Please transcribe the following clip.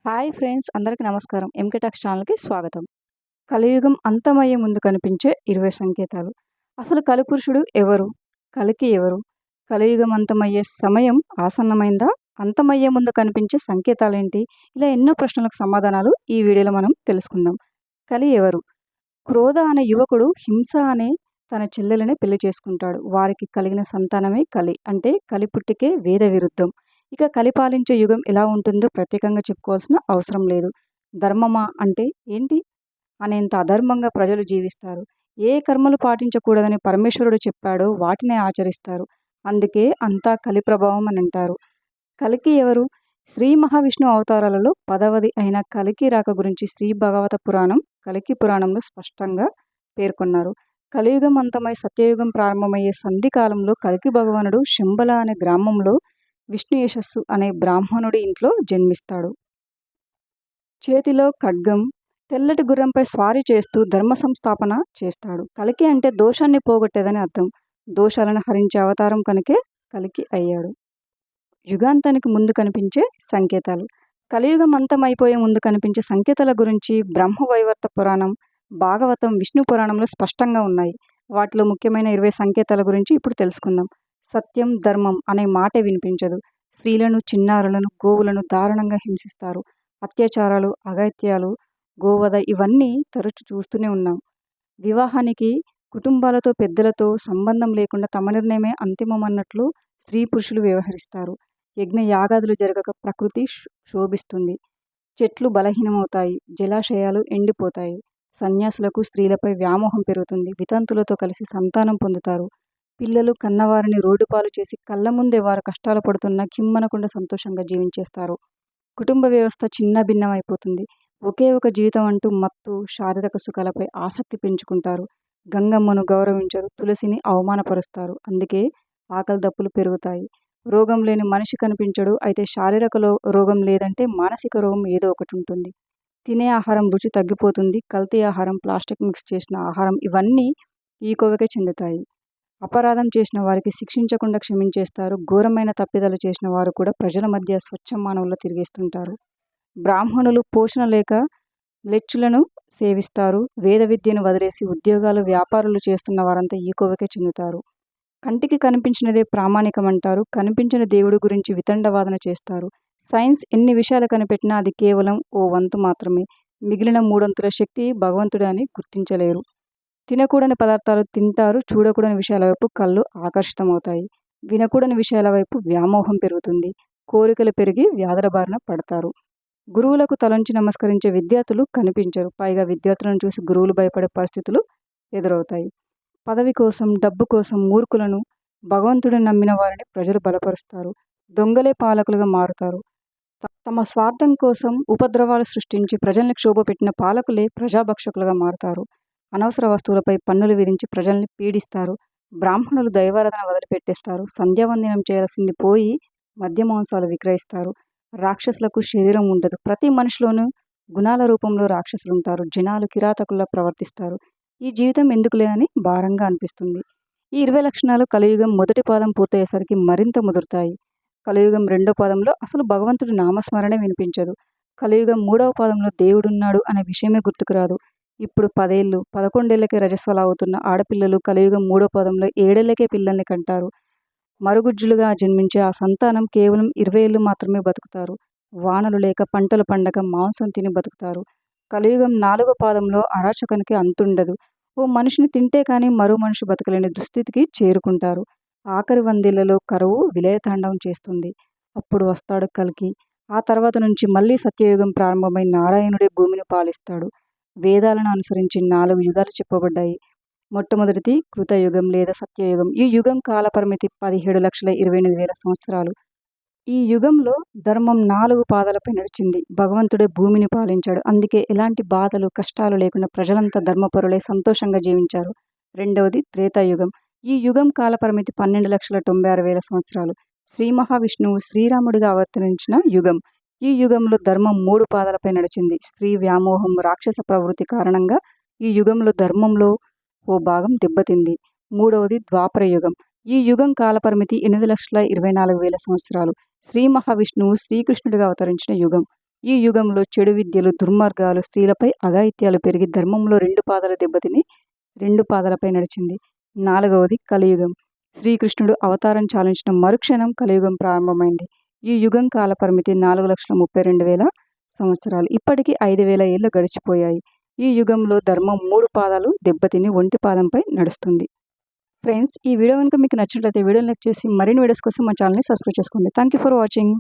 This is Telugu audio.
హాయ్ ఫ్రెండ్స్, అందరికీ నమస్కారం. ఎంకే టాక్స్ ఛానల్‌కి స్వాగతం. కలియుగం అంతమయ్యే ముందు కనిపించే 20 సంకేతాలు. అసలు కలిపురుషుడు ఎవరు? కలికి ఎవరు? కలియుగం అంతమయ్యే సమయం ఆసన్నమైందా? అంతమయ్యే ముందు కనిపించే సంకేతాలేంటి? ఇలా ఎన్నో ప్రశ్నలకు సమాధానాలు ఈ వీడియోలో మనం తెలుసుకుందాం. కలి ఎవరు? క్రోధ అనే యువకుడు హింస అనే తన చెల్లెలని పెళ్లి చేసుకుంటాడు. వారికి కలిగిన సంతానమే కలి. అంటే కలి పుట్టికే వేద విరుద్ధం. ఇక కలి పాలించే యుగం ఎలా ఉంటుందో ప్రత్యేకంగా చెప్పుకోవాల్సిన అవసరం లేదు. ధర్మమా అంటే ఏంటి అనేంత అధర్మంగా ప్రజలు జీవిస్తారు. ఏ కర్మలు పాటించకూడదని పరమేశ్వరుడు చెప్పాడో వాటినే ఆచరిస్తారు. అందుకే అంతా కలి ప్రభావం అని అంటారు. కలికి ఎవరు? శ్రీ మహావిష్ణు అవతారాలలో 10వది అయిన కలికి రాక గురించి శ్రీ భగవత పురాణం, కలికి పురాణంలో స్పష్టంగా పేర్కొన్నారు. కలియుగం అంతమై సత్యయుగం ప్రారంభమయ్యే సంధి కాలంలో కలికి భగవానుడు శంబల అనే గ్రామంలో విష్ణు యశస్సు అనే బ్రాహ్మణుడి ఇంట్లో జన్మిస్తాడు. చేతిలో ఖడ్గం, తెల్లటి గుర్రంపై స్వారీ చేస్తూ ధర్మ సంస్థాపన చేస్తాడు. కలికి అంటే దోషాన్ని పోగొట్టేదని అర్థం. దోషాలను హరించే అవతారం కనుకే కలికి అయ్యాడు. యుగాంతానికి ముందు కనిపించే సంకేతాలు. కలియుగం అంతమైపోయే ముందు కనిపించే సంకేతాల గురించి బ్రహ్మవైవర్త పురాణం, భాగవతం, విష్ణు పురాణంలో స్పష్టంగా ఉన్నాయి. వాటిలో ముఖ్యమైన 20 సంకేతాల గురించి ఇప్పుడు తెలుసుకుందాం. సత్యం, ధర్మం అనే మాటే వినిపించదు. స్త్రీలను, చిన్నారులను, గోవులను దారుణంగా హింసిస్తారు. అత్యాచారాలు, అఘాయిత్యాలు, గోవధ ఇవన్నీ తరచు చూస్తూనే ఉన్నాం. వివాహానికి కుటుంబాలతో, పెద్దలతో సంబంధం లేకుండా తమ నిర్ణయమే అంతిమమన్నట్లు స్త్రీ పురుషులు వ్యవహరిస్తారు. యజ్ఞ యాగాదులు జరగక ప్రకృతి శోభిస్తుంది. చెట్లు బలహీనమవుతాయి. జలాశయాలు ఎండిపోతాయి. సన్యాసులకు స్త్రీలపై వ్యామోహం పెరుగుతుంది. వితంతులతో కలిసి సంతానం పొందుతారు. పిల్లలు కన్నవారిని రోడ్డుపాలు చేసి కళ్ళ ముందే వారు కష్టాలు పడుతున్నా కిమ్మనకుండా సంతోషంగా జీవించేస్తారు. కుటుంబ వ్యవస్థ చిన్న భిన్నమైపోతుంది. ఒకే ఒక జీవితం అంటూ మత్తు, శారీరక సుఖాలపై ఆసక్తి పెంచుకుంటారు. గంగమ్మను గౌరవించరు. తులసిని అవమానపరుస్తారు. అందుకే ఆకలి దప్పులు పెరుగుతాయి. రోగం లేని మనిషి కనిపించడు. అయితే శారీరక రోగం లేదంటే మానసిక రోగం ఏదో ఒకటి ఉంటుంది. తినే ఆహారం రుచి తగ్గిపోతుంది. కల్తీ ఆహారం, ప్లాస్టిక్ మిక్స్ చేసిన ఆహారం ఇవన్నీ ఈ కోవకే చెందుతాయి. అపరాధం చేసిన వారికి శిక్షించకుండా క్షమించేస్తారు. ఘోరమైన తప్పిదాలు చేసిన వారు కూడా ప్రజల మధ్య స్వచ్ఛ మానవుల్లో తిరిగేస్తుంటారు. బ్రాహ్మణులు పోషణ లేక లెచ్చులను సేవిస్తారు. వేద విద్యను వదిలేసి ఉద్యోగాలు, వ్యాపారాలు చేస్తున్న వారంతా ఈ కోవకే చెందుతారు. కంటికి కనిపించినదే ప్రామాణికమంటారు. కనిపించిన దేవుడి గురించి వితండవాదన చేస్తారు. సైన్స్ ఎన్ని విషయాలు కనిపెట్టినా అది కేవలం ఓ వంతు మాత్రమే. మిగిలిన 3 శక్తి భగవంతుడే అని గుర్తించలేరు. తినకూడని పదార్థాలు తింటారు. చూడకూడని విషయాల వైపు కళ్ళు ఆకర్షితమవుతాయి. వినకూడని విషయాల వైపు వ్యామోహం పెరుగుతుంది. కోరికలు పెరిగి వ్యాధుల బారిన పడతారు. గురువులకు తలంచి నమస్కరించే విద్యార్థులు కనిపించరు. పైగా విద్యార్థులను చూసి గురువులు భయపడే పరిస్థితులు ఎదురవుతాయి. పదవి కోసం, డబ్బు కోసం మూర్ఖులను, భగవంతుడిని నమ్మిన వారిని ప్రజలు బలపరుస్తారు. దొంగలే పాలకులుగా మారుతారు. తమ స్వార్థం కోసం ఉపద్రవాలు సృష్టించి ప్రజల్ని క్షోభపెట్టిన పాలకులే ప్రజాభక్షకులుగా మారుతారు. అనవసర వస్తువులపై పన్నులు విధించి ప్రజల్ని పీడిస్తారు. బ్రాహ్మణులు దైవారాధన వదిలిపెట్టేస్తారు. సంధ్యావందనం చేయాల్సింది పోయి మద్య మాంసాలు విక్రయిస్తారు. రాక్షసులకు శరీరం ఉండదు. ప్రతి మనిషిలోనూ గుణాల రూపంలో రాక్షసులుంటారు. జనాలు కిరాతకుల్లా ప్రవర్తిస్తారు. ఈ జీవితం ఎందుకులే అని భారంగా అనిపిస్తుంది. ఈ 20 లక్షణాలు కలియుగం మొదటి పాదం పూర్తయ్యేసరికి మరింత ముదురుతాయి. కలియుగం 2వ పాదంలో అసలు భగవంతుడి నామస్మరణే వినిపించదు. కలియుగం 3వ పాదంలో దేవుడున్నాడు అనే విషయమే గుర్తుకురాదు. ఇప్పుడు 10 ఏళ్ళు, 11 ఏళ్లకే రజస్వలాగుతున్న ఆడపిల్లలు కలియుగం 3వ పాదంలో 7 ఏళ్లకే పిల్లల్ని కంటారు. మరుగుజ్జులుగా జన్మించే ఆ సంతానం కేవలం 20 ఏళ్ళు మాత్రమే బతుకుతారు. వానలు లేక పంటలు పండక మాంసం తిని బతుకుతారు. కలియుగం 4వ పాదంలో అరాచకానికి అంతుండదు. ఓ మనిషిని తింటే కానీ మరో మనిషి బతకలేని దుస్థితికి చేరుకుంటారు. ఆఖరి 100 ఏళ్లలో కరువు విలయతాండవం చేస్తుంది. అప్పుడు వస్తాడు కల్కి. ఆ తర్వాత నుంచి మళ్ళీ సత్యయుగం ప్రారంభమై నారాయణుడే భూమిని పాలిస్తాడు. వేదాలను అనుసరించి 4 యుగాలు చెప్పబడ్డాయి. మొట్టమొదటిది కృతయుగం లేదా సత్యయుగం. ఈ యుగం కాలపరిమితి 17,28,000 సంవత్సరాలు. ఈ యుగంలో ధర్మం 4 పాదాలపై నడిచింది. భగవంతుడే భూమిని పాలించాడు. అందుకే ఎలాంటి బాధలు, కష్టాలు లేకుండా ప్రజలంతా ధర్మపరులై సంతోషంగా జీవించారు. రెండవది త్రేతాయుగం. ఈ యుగం కాలపరిమితి 12,96,000 సంవత్సరాలు. శ్రీ మహావిష్ణువు శ్రీరాముడిగా అవతరించిన యుగం. ఈ యుగంలో ధర్మం 3 పాదాలపై నడిచింది. స్త్రీ వ్యామోహం, రాక్షస ప్రవృత్తి కారణంగా ఈ యుగంలో ధర్మంలో ఓ భాగం దెబ్బతింది. మూడవది ద్వాపర యుగం. ఈ యుగం కాలపరిమితి 8,24,000 సంవత్సరాలు. శ్రీ మహావిష్ణువు శ్రీకృష్ణుడిగా అవతరించిన యుగం. ఈ యుగంలో చెడు విద్యలు, దుర్మార్గాలు, స్త్రీలపై అఘాయిత్యాలు పెరిగి ధర్మంలో 2 పాదాలు దెబ్బతిని 2 పాదాలపై నడిచింది. 4వది కలియుగం. శ్రీకృష్ణుడు అవతారం చాలించిన మరుక్షణం కలియుగం ప్రారంభమైంది. ఈ యుగం కాల పరిమితి 4,32,000 సంవత్సరాలు. ఇప్పటికీ 5,000 ఏళ్ళు గడిచిపోయాయి. ఈ యుగంలో ధర్మం 3 పాదాలు దెబ్బతిని ఒంటి పాదంపై నడుస్తుంది. ఫ్రెండ్స్, ఈ వీడియో కనుక మీకు నచ్చినట్లయితే వీడియోని లైక్ చేసి మరిన్ని వీడియోస్ కోసం మా ఛానల్ని సబ్స్క్రైబ్ చేసుకోండి. Thank you for watching.